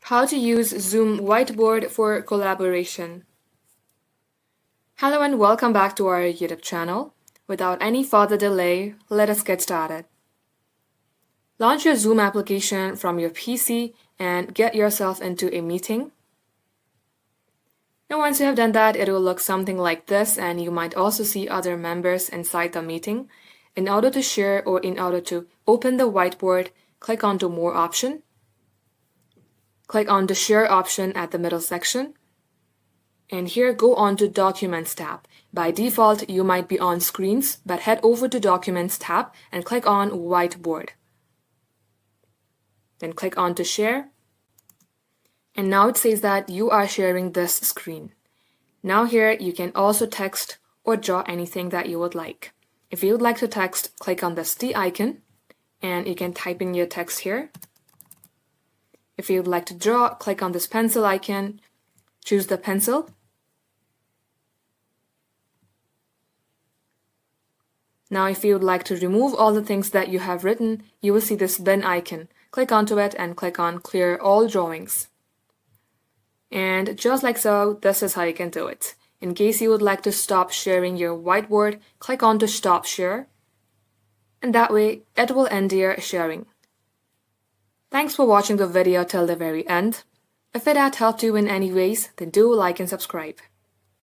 How to use Zoom Whiteboard for collaboration. Hello and welcome back to our YouTube channel. Without any further delay, let us get started. Launch your Zoom application from your PC and get yourself into a meeting. And once you have done that, it will look something like this, and you might also see other members inside the meeting. In order to share or in order to open the whiteboard, click on to More option. Click on the Share option at the middle section. And here go on to Documents tab. By default, you might be on Screens, but head over to Documents tab and click on Whiteboard. Then click on to Share. And now it says that you are sharing this screen. Now here you can also text or draw anything that you would like. If you would like to text, click on this T icon and you can type in your text here. If you would like to draw, click on this pencil icon, choose the pencil. Now if you would like to remove all the things that you have written, you will see this bin icon. Click onto it and click on Clear All Drawings. And just like so, this is how you can do it. In case you would like to stop sharing your whiteboard, click on to Stop Share. And that way, it will end your sharing. Thanks for watching the video till the very end. If it had helped you in any ways, then do like and subscribe.